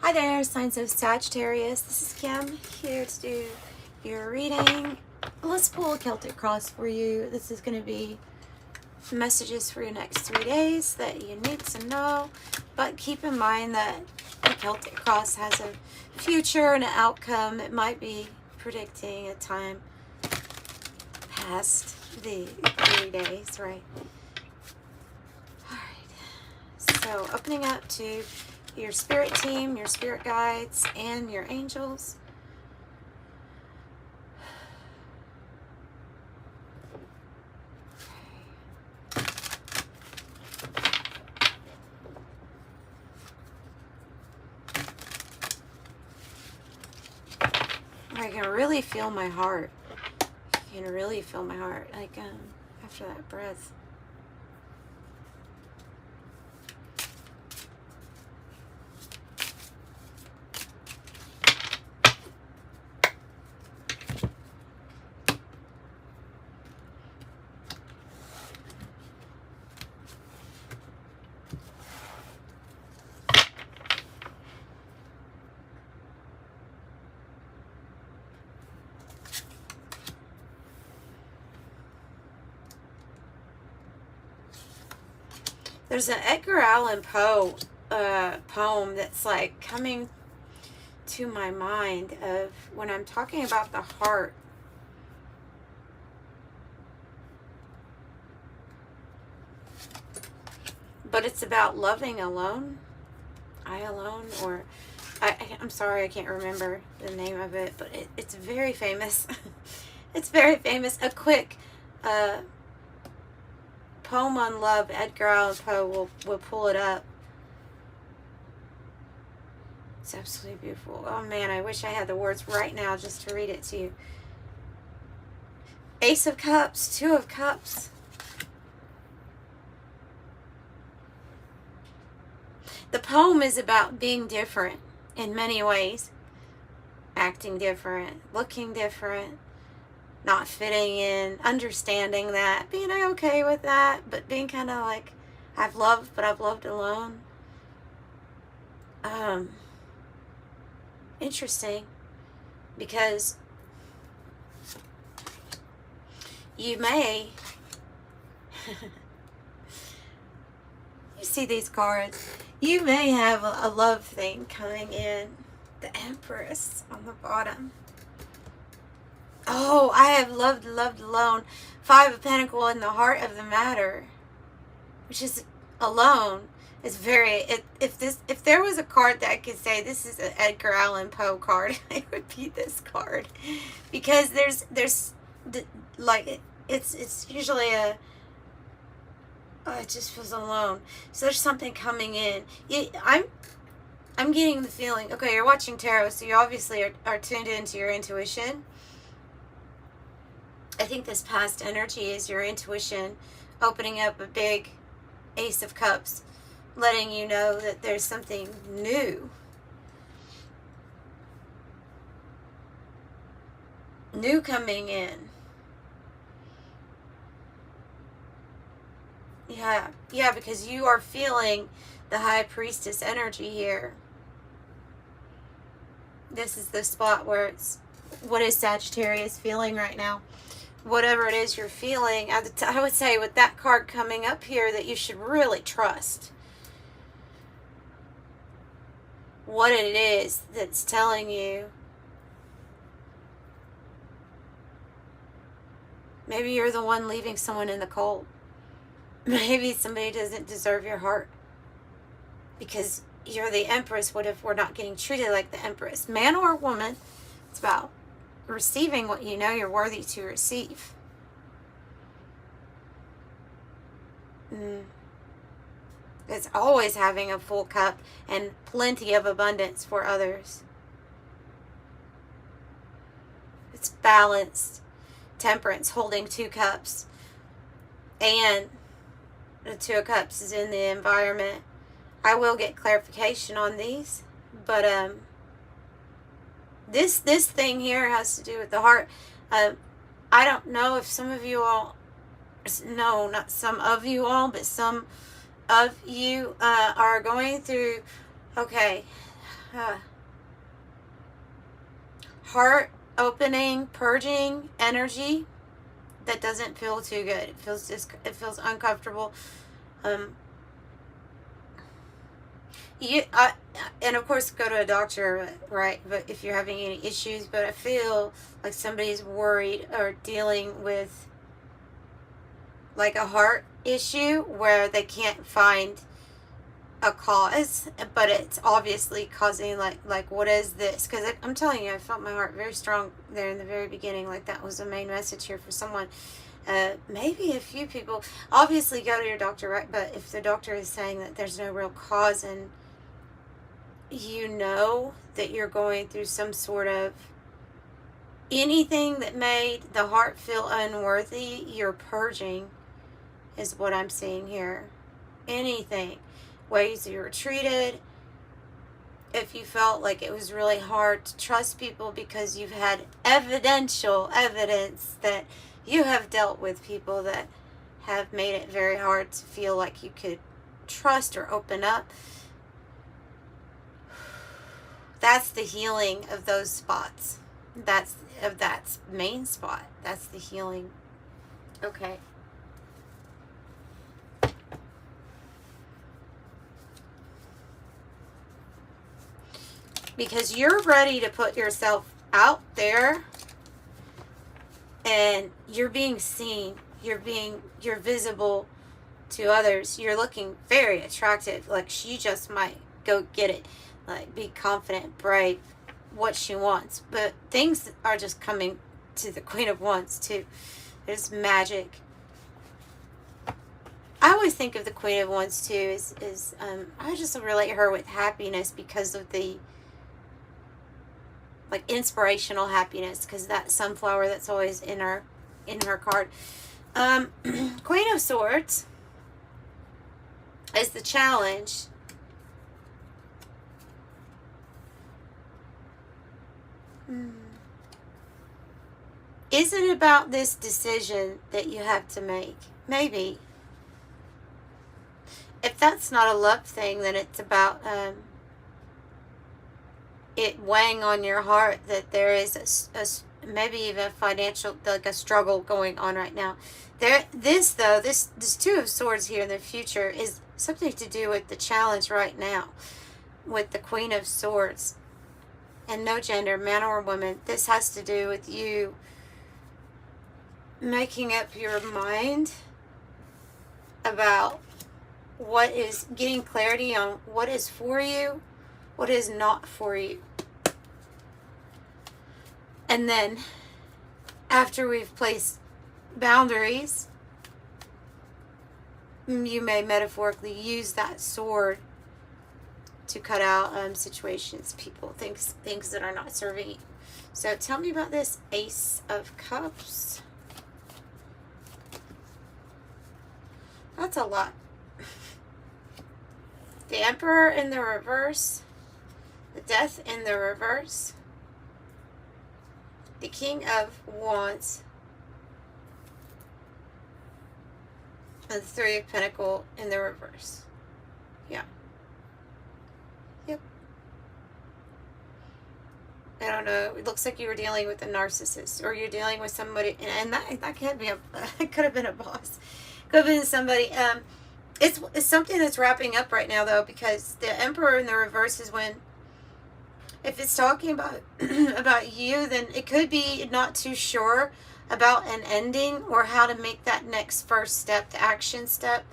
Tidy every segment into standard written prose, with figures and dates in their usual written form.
Hi there, signs of Sagittarius. This is Kim here to do your reading. Let's pull a Celtic cross for you. This is going to be messages for your next 3 days that you need to know. But keep in mind that the Celtic cross has a future and an outcome. It might be predicting a time past the 3 days, right? All right. So opening up to your spirit team, your spirit guides, and your angels. I can really feel my heart. I can really feel my heart, like after that breath. There's an Edgar Allan Poe poem that's like coming to my mind of when I'm talking about the heart. But it's about loving alone. I alone, or I'm sorry, I can't remember the name of it, but it's very famous. It's very famous. A quick poem on love, Edgar Allan Poe will pull it up. It's absolutely beautiful. Oh man, I wish I had the words right now just to read it to you. Ace of Cups, Two of Cups. The poem is about being different in many ways. Acting different, looking different, not fitting in, understanding that, being okay with that, but being kind of like, I've loved, but I've loved alone. Interesting, because you may, you see these cards, you may have a love thing coming in. The Empress on the bottom. Oh, I have loved alone. Five of Pentacles in the heart of the matter, which is alone. It's very. If there was a card that I could say this is an Edgar Allan Poe card, it would be this card, because there's like it's usually a. Oh, it just feels alone. So there's something coming in. I'm getting the feeling. Okay, you're watching tarot, so you obviously are tuned into your intuition. I think this past energy is your intuition opening up a big Ace of Cups, letting you know that there's something new. New coming in. Yeah, because you are feeling the High Priestess energy here. This is the spot where it's, what is Sagittarius feeling right now? Whatever it is you're feeling, I would say with that card coming up here that you should really trust what it is that's telling you. Maybe you're the one leaving someone in the cold. Maybe somebody doesn't deserve your heart because you're the Empress. What if we're not getting treated like the Empress? Man or woman, it's about receiving what you know you're worthy to receive. It's always having a full cup and plenty of abundance for others. It's balanced. Temperance, holding 2 cups. And the 2 of Cups is in the environment. I will get clarification on these, but this thing here has to do with the heart. I don't know if some of you all, no, not some of you all, but some of you are going through, okay, heart opening, purging energy that doesn't feel too good. It feels uncomfortable. And of course go to a doctor, right? But if you're having any issues, but I feel like somebody's worried or dealing with like a heart issue where they can't find a cause, but it's obviously causing like what is this? Because I'm telling you, I felt my heart very strong there in the very beginning. Like that was the main message here for someone. Maybe a few people. Obviously go to your doctor, right? But if the doctor is saying that there's no real cause, and you know that you're going through some sort of anything that made the heart feel unworthy, you're purging is what I'm seeing here. Anything. Ways you were treated. If you felt like it was really hard to trust people because you've had evidential evidence that you have dealt with people that have made it very hard to feel like you could trust or open up. That's the healing of those spots. That's main spot. That's the healing. Okay. Because you're ready to put yourself out there and you're being seen. You're visible to others. You're looking very attractive. Like she just might go get it. Like be confident, brave, what she wants. But things are just coming to the Queen of Wands too. There's magic. I always think of the Queen of Wands too I just relate her with happiness because of the like inspirational happiness, because that sunflower that's always in her card. Queen of Swords is the challenge. Is it about this decision that you have to make? Maybe. If that's not a love thing, then it's about it weighing on your heart that there is a maybe even financial, like a struggle going on right now. This Two of Swords here in the future is something to do with the challenge right now with the Queen of Swords. And no gender, man or woman. This has to do with you making up your mind about what is, getting clarity on what is for you, what is not for you. And then after we've placed boundaries, you may metaphorically use that sword to cut out situations, people, things that are not serving you. So tell me about this Ace of Cups. That's a lot. The Emperor in the reverse. The Death in the reverse. The King of Wands. And the Three of Pentacles in the reverse. Yeah. Yep. I don't know. It looks like you were dealing with a narcissist, or you're dealing with somebody, and that could be it could have been a boss. Could have been somebody. It's something that's wrapping up right now, though, because the Emperor in the reverse is when, if it's talking about about you, then it could be not too sure about an ending or how to make that next first step, the action step.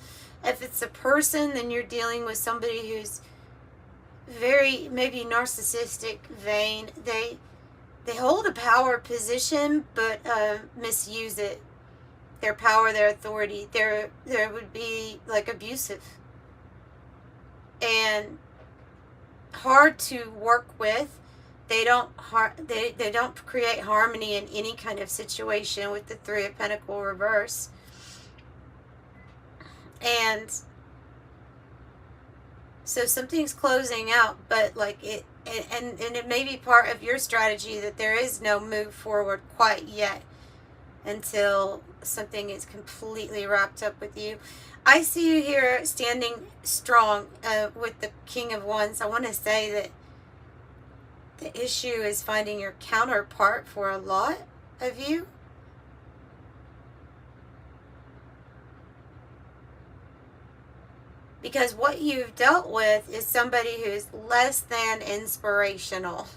If it's a person, then you're dealing with somebody who's very maybe narcissistic, vain. They hold a power position, but misuse it. Their power, their authority, there would be like abusive and hard to work with. They don't create harmony in any kind of situation with the Three of Pentacles reverse. And so something's closing out, but like it may be part of your strategy that there is no move forward quite yet until something is completely wrapped up with you. I see you here standing strong with the King of Wands. I want to say that The issue is finding your counterpart for a lot of you. Because what you've dealt with is somebody who's less than inspirational.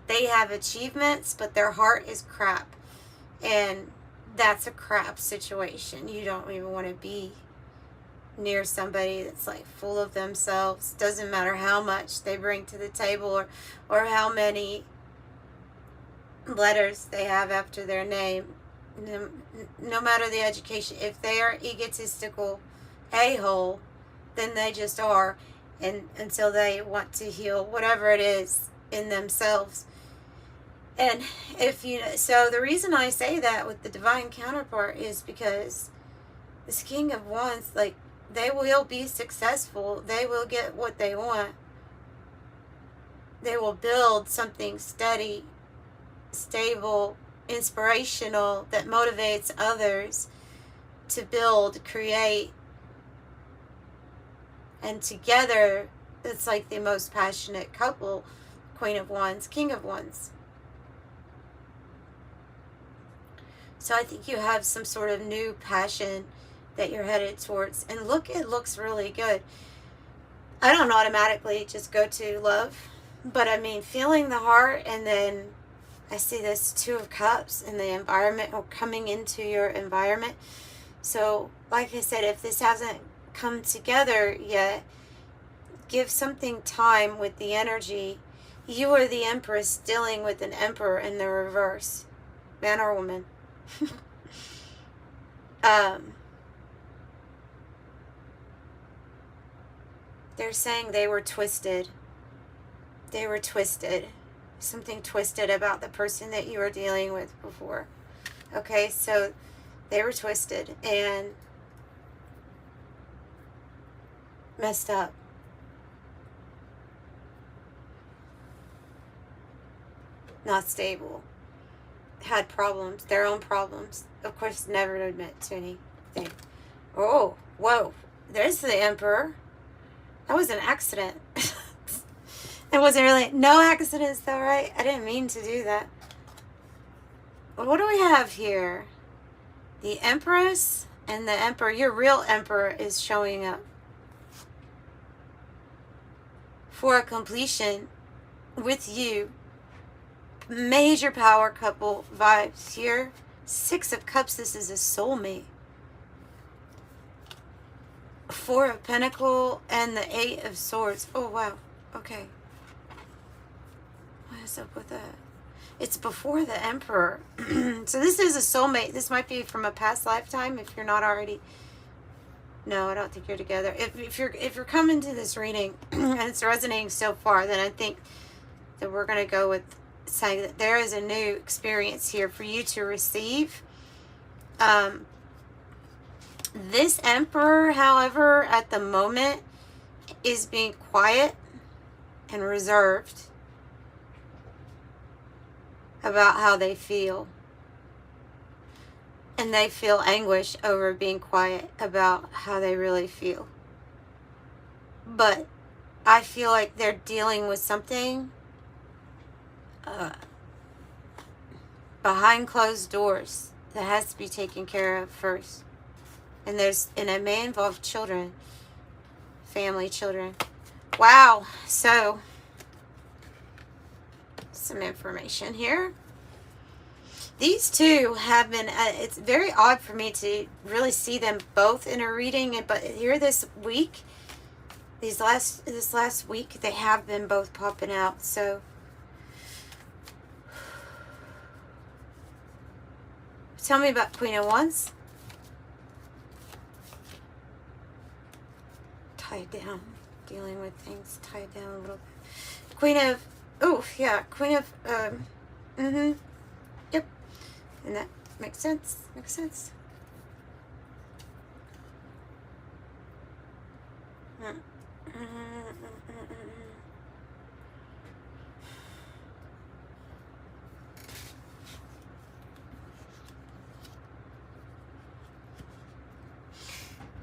They have achievements, but their heart is crap. And that's a crap situation. You don't even want to be near somebody that's like full of themselves. Doesn't matter how much they bring to the table or how many letters they have after their name. No matter the education. If they are egotistical a-hole, then they just are, and until they want to heal whatever it is in themselves. And if you know, so the reason I say that with the divine counterpart is because this King of Wands, like, they will be successful. They will get what they want. They will build something steady, stable, inspirational, that motivates others to build, create. And together, it's like the most passionate couple. Queen of Wands, King of Wands. So I think you have some sort of new passion that you're headed towards. And look, it looks really good. I don't automatically just go to love. But I mean, feeling the heart, and then I see this Two of Cups in the environment, or coming into your environment. So, like I said, if this hasn't come together yet, give something time with the energy. You are the Empress dealing with an Emperor in the reverse, man or woman. They're saying they were twisted. They were twisted. Something twisted about the person that you were dealing with before. Okay, so they were twisted and messed up. Not stable. Had problems, their own problems. Of course, never to admit to anything. Oh, whoa. There's the Emperor. That was an accident. It wasn't really, no accidents though, right? I didn't mean to do that. What do we have here? The Empress and the Emperor. Your real Emperor is showing up for a completion with you. Major power couple vibes here. Six of Cups, this is a soulmate. Four of Pentacles and the Eight of Swords. Oh, wow. Okay. What is up with that? It's before the Emperor. So this is a soulmate. This might be from a past lifetime if you're not already. No, I don't think you're together. If you're coming to this reading and it's resonating so far, then I think that we're going to go with saying that there is a new experience here for you to receive. This Emperor, however, at the moment is being quiet and reserved about how they feel. And they feel anguish over being quiet about how they really feel. But I feel like they're dealing with something behind closed doors that has to be taken care of first. And it may involve children, family, children. Wow. So, some information here. These two have been, it's very odd for me to really see them both in a reading, but here this week, this last week, they have been both popping out. So, tell me about Queen of Wands. Tied down, dealing with things tied down a little bit. Queen of, oh yeah, Queen of, yep, and that makes sense,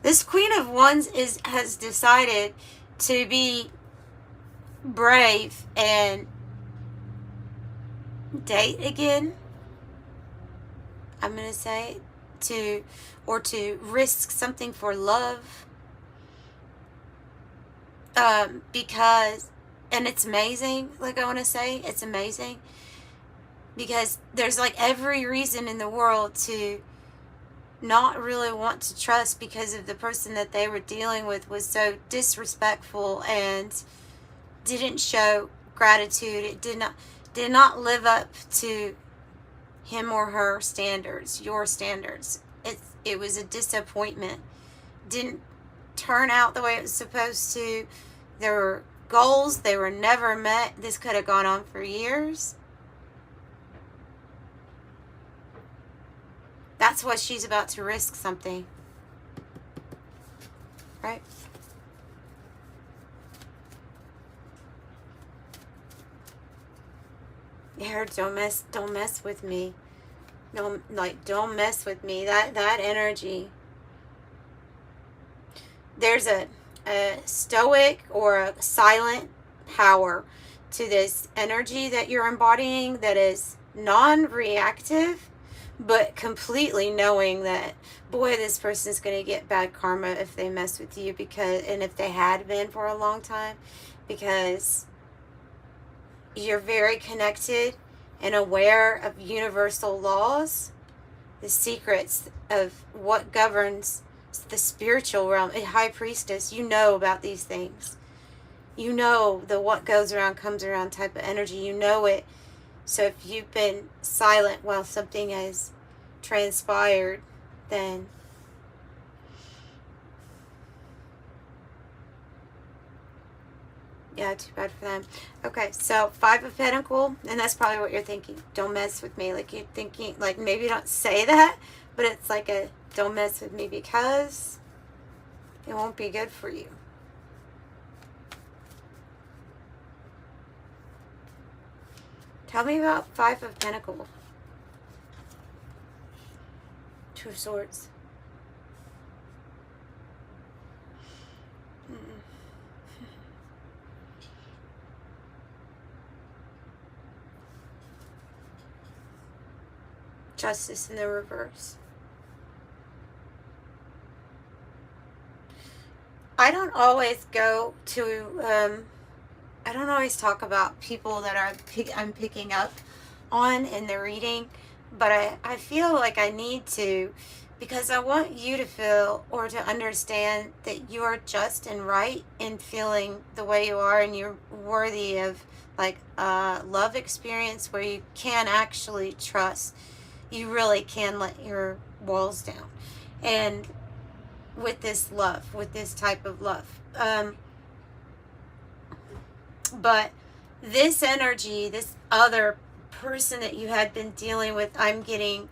This Queen of Wands has decided to be brave and date again, I'm going to say, or to risk something for love. Because, and it's amazing, like I want to say, it's amazing, because there's like every reason in the world to not really want to trust, because of the person that they were dealing with was so disrespectful and didn't show gratitude. It did not live up to him or her standards, your standards. It was a disappointment. Didn't turn out the way it was supposed to. There were goals, they were never met. This could have gone on for years. That's why she's about to risk something. Right? Yeah, don't mess with me. Don't mess with me. That energy. There's a stoic or a silent power to this energy that you're embodying that is non-reactive, but completely knowing that, boy, this person's going to get bad karma if they mess with you, and if they had been for a long time, because you're very connected and aware of universal laws, the secrets of what governs the spiritual realm. A high priestess, you know about these things. You know the what goes around comes around type of energy. You know it. So if you've been silent while something has transpired, then yeah, too bad for them. Okay, so 5 of Pentacles, and that's probably what you're thinking. Don't mess with me. Like, you're thinking, like, maybe don't say that, but it's like a don't mess with me, because it won't be good for you. Tell me about 5 of Pentacles. 2 of Swords. Justice in the reverse. I don't always go to, I don't always talk about people that I'm picking up on in the reading, but I feel like I need to, because I want you to feel or to understand that you are just and right in feeling the way you are, and you're worthy of like a love experience where you can actually trust. You really can let your walls down. And with this love, with this type of love. But this energy, this other person that you had been dealing with, I'm getting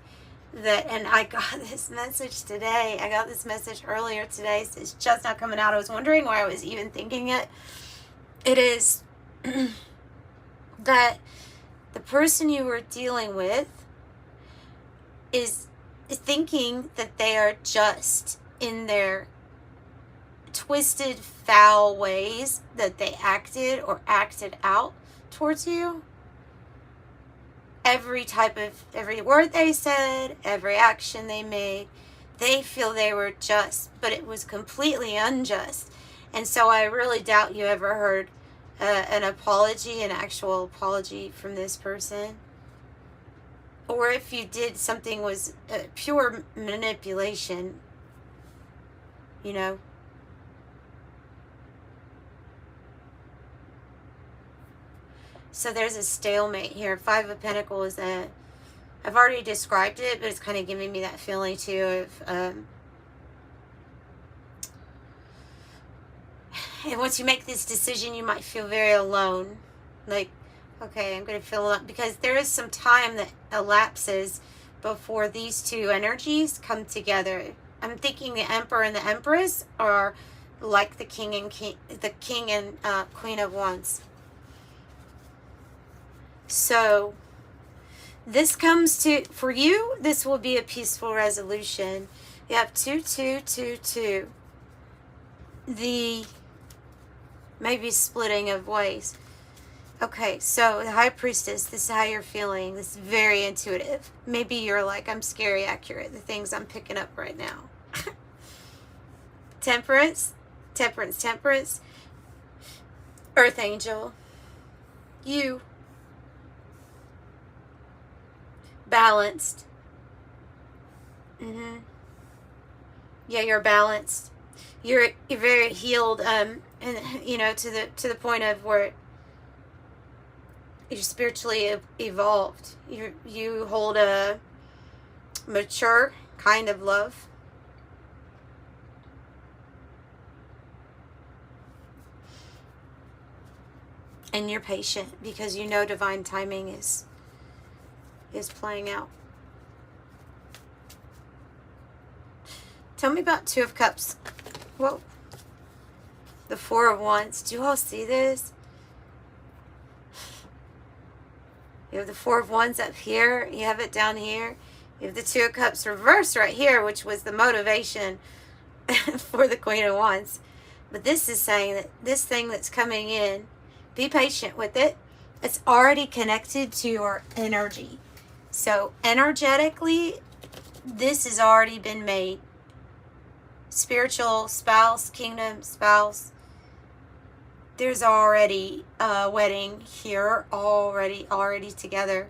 that, and I got this message today. I got this message earlier today. So it's just not coming out. I was wondering why I was even thinking it. It is that the person you were dealing with is thinking that they are just in their twisted, foul ways that they acted out towards you. Every word they said, every action they made, they feel they were just, but it was completely unjust. And so I really doubt you ever heard an actual apology from this person. Or if you did, something was pure manipulation, you know. So there's a stalemate here. 5 of Pentacles is I've already described it, but it's kind of giving me that feeling too of, and once you make this decision, you might feel very alone. Like, okay, I'm going to feel alone, because there is some time that elapses before these two energies come together. I'm thinking the Emperor and the Empress are like the King and Queen of Wands. So this comes to, for you, this will be a peaceful resolution. You have 2, 2, 2, 2. The maybe splitting of ways. Okay, so the High Priestess, this is how you're feeling. This is very intuitive. Maybe you're like, I'm scary accurate, the things I'm picking up right now. Temperance, temperance, temperance. Earth Angel. You. Balanced. Yeah, you're balanced. You're very healed, and you know, to the point of where you're spiritually evolved. You hold a mature kind of love. And you're patient because you know divine timing is playing out. Tell me about Two of Cups. Whoa. The Four of Wands. Do you all see this? You have the Four of Wands up here. You have it down here. You have the Two of Cups reversed right here, which was the motivation for the Queen of Wands. But this is saying that this thing that's coming in, be patient with it. It's already connected to your energy. So energetically, this has already been made. Spiritual spouse, kingdom spouse. There's already a wedding here, already together.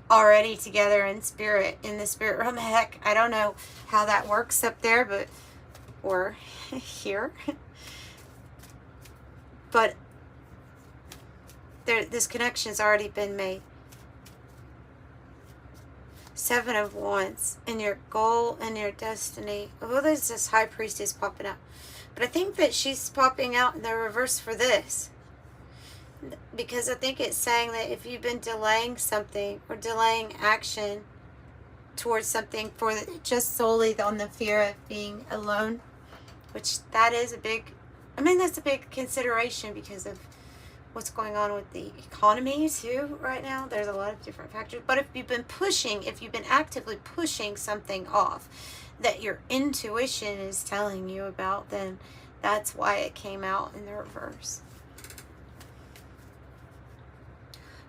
Already together in spirit, in the spirit realm. Heck, I don't know how that works up there, but, or here. But this connection's already been made. Seven of Wands, and your goal and your destiny. Oh, there's this High Priestess popping out. But I think that she's popping out in the reverse for this. Because I think it's saying that if you've been delaying something or delaying action towards something for just solely on the fear of being alone, which that is a big, I mean, that's a big consideration because of what's going on with the economy too right now. There's a lot of different factors. But if you've been actively pushing something off that your intuition is telling you about, then that's why it came out in the reverse.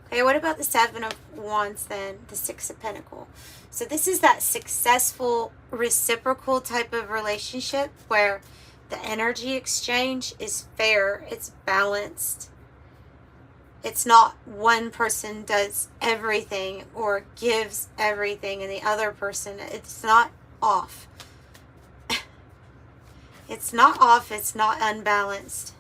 Okay, what about the Seven of Wands then? The Six of Pentacles. So this is that successful reciprocal type of relationship where the energy exchange is fair, it's balanced. It's not one person does everything or gives everything and the other person, it's not off. It's not off, it's not unbalanced.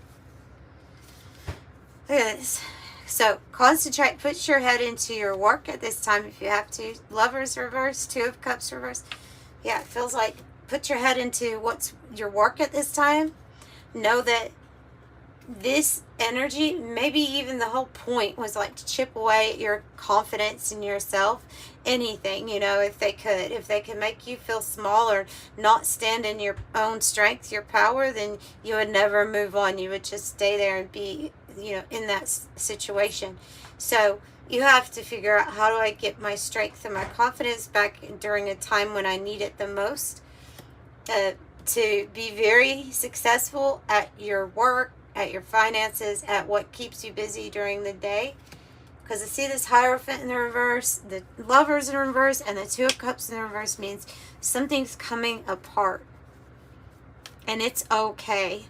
Look at this. So concentrate, put your head into your work at this time if you have to. Lovers reverse, Two of Cups reverse. Yeah, it feels like put your head into what's your work at this time. Know that this energy, maybe even the whole point was like to chip away at your confidence in yourself. Anything, you know, if they could make you feel small or not stand in your own strength, your power, then you would never move on. You would just stay there and be, you know, in that situation. So you have to figure out, how do I get my strength and my confidence back during a time when I need it the most, to be very successful at your work, at your finances, at what keeps you busy during the day. Because I see this Hierophant in the reverse, the Lovers in reverse, and the Two of Cups in the reverse means something's coming apart. And it's okay.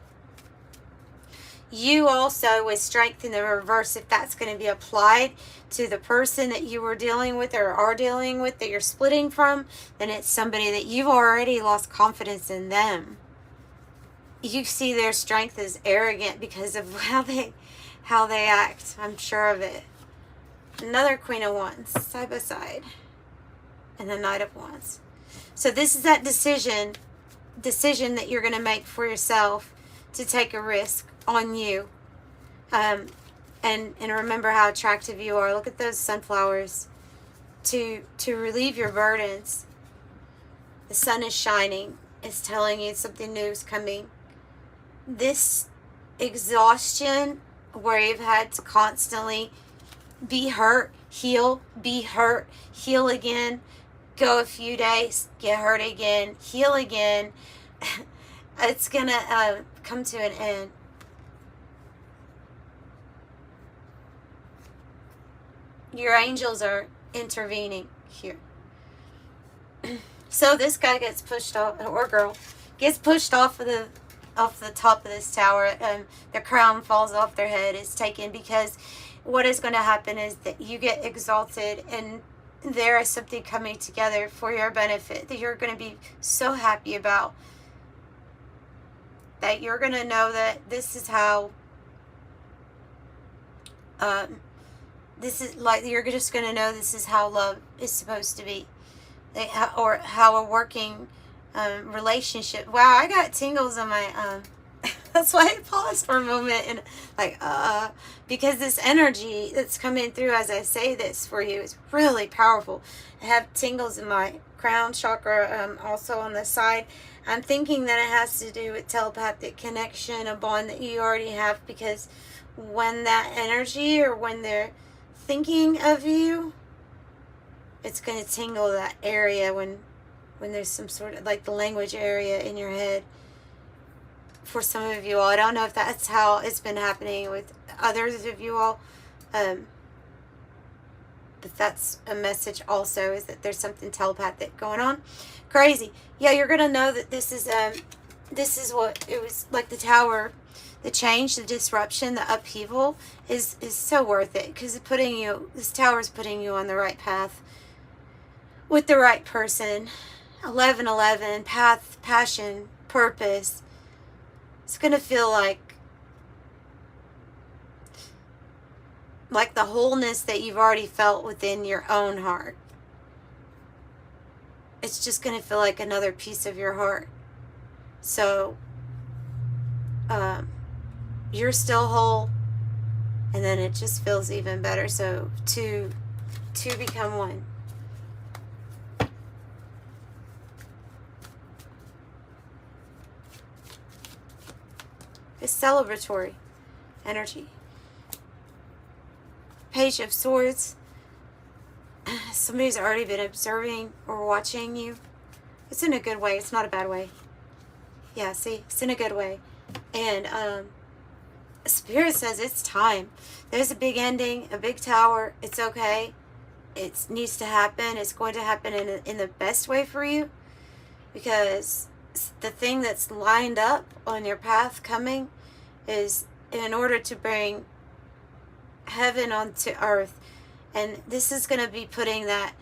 You also, with Strength in the reverse, if that's going to be applied to the person that you were dealing with or are dealing with, that you're splitting from, then it's somebody that you've already lost confidence in them. You see their strength as arrogant because of how they act. I'm sure of it. Another Queen of Wands, side by side. And the Knight of Wands. So this is that decision that you're going to make for yourself to take a risk on you. And remember how attractive you are. Look at those sunflowers. To relieve your burdens. The sun is shining. It's telling you something new is coming. This exhaustion where you've had to constantly be hurt, heal, be hurt, heal again, go a few days, get hurt again, heal again. It's gonna come to an end. Your angels are intervening here. So this guy gets pushed off, or girl gets pushed off the top of this tower, and the crown falls off their head. Is taken, because what is going to happen is that you get exalted, and there is something coming together for your benefit that you're going to be so happy about, that you're going to know that this is how this is like, you're just going to know this is how love is supposed to be, or how a working relationship. Wow, I got tingles on my that's why I paused for a moment, and like because this energy that's coming through as I say this for you is really powerful. I have tingles in my crown chakra, also on the side. I'm thinking that it has to do with telepathic connection, a bond that you already have, because when that energy, or when they're thinking of you, it's going to tingle that area when there's some sort of, like, the language area in your head. For some of you all, I don't know if that's how it's been happening with others of you all, but that's a message also, is that there's something telepathic going on. Crazy. Yeah, you're going to know that this is what it was like. The tower, the change, the disruption, the upheaval is so worth it, because this tower is putting you on the right path with the right person. 1111, path, passion, purpose. It's going to feel like the wholeness that you've already felt within your own heart. It's just going to feel like another piece of your heart. So you're still whole, and then it just feels even better. So two become one. It's celebratory energy. Page of Swords. Somebody's already been observing or watching you. It's in a good way. It's not a bad way. Yeah, see? It's in a good way. And Spirit says it's time. There's a big ending, a big tower. It's okay. It needs to happen. It's going to happen in the best way for you, because the thing that's lined up on your path coming is in order to bring heaven onto earth. And this is going to be putting that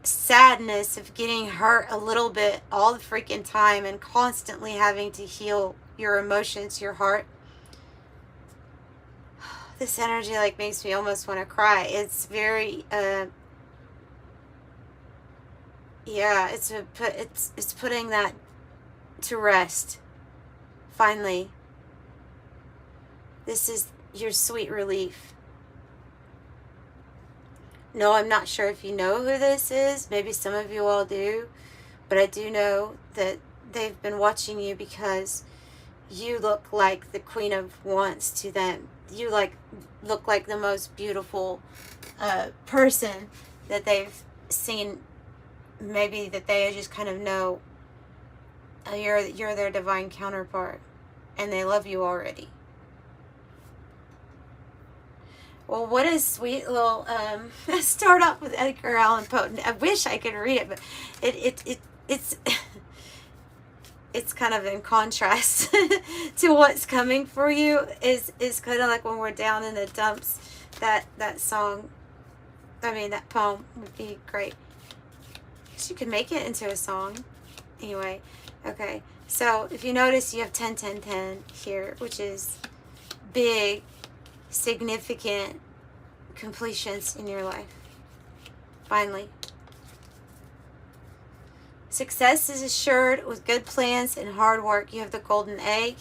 sadness of getting hurt a little bit all the freaking time, and constantly having to heal your emotions, your heart. This energy like makes me almost want to cry. It's very yeah, it's putting that to rest. Finally, this is your sweet relief. No, I'm not sure if you know who this is. Maybe some of you all do, but I do know that they've been watching you, because you look like the Queen of Wands to them. You look like the most beautiful person that they've seen. Maybe that they just kind of know you're their divine counterpart, and they love you already. Well, what a sweet little start off with Edgar Allan Poe. I wish I could read it, but it's kind of in contrast to what's coming for you. Is kind of like when we're down in the dumps. That song, that poem would be great. You could make it into a song. Anyway, okay. So if you notice, you have 10, 10, 10 here, which is big, significant completions in your life. Finally. Success is assured with good plans and hard work. You have the golden egg.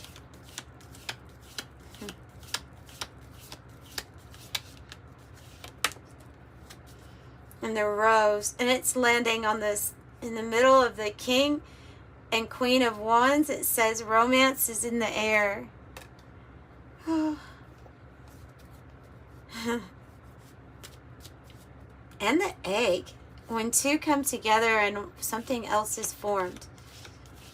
And the rose, and it's landing on this in the middle of the King and Queen of Wands. It says romance is in the air. And the egg, when two come together and something else is formed.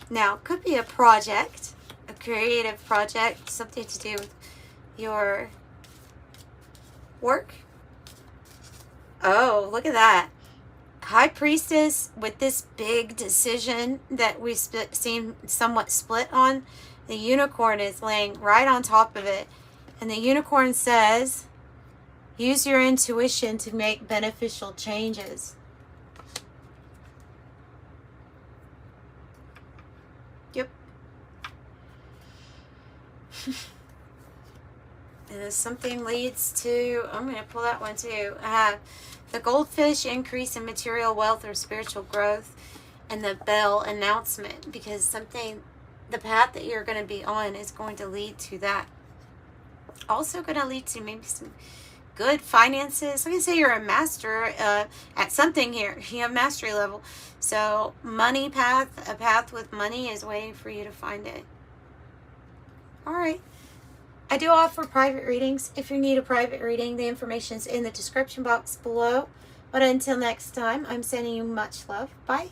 Now, could be a project, a creative project, something to do with your work. Oh, look at that. High Priestess with this big decision that we seem somewhat split on. The unicorn is laying right on top of it. And the unicorn says, use your intuition to make beneficial changes. Yep. And if something leads to, I'm going to pull that one too. I have the goldfish, increase in material wealth or spiritual growth, and the bell, announcement, because something, the path that you're going to be on is going to lead to that. Also going to lead to maybe some good finances. Like I say, you're a master at something here. You have mastery level. So money path, a path with money is waiting for you to find it. All right. I do offer private readings. If you need a private reading, the information is in the description box below. But until next time, I'm sending you much love. Bye.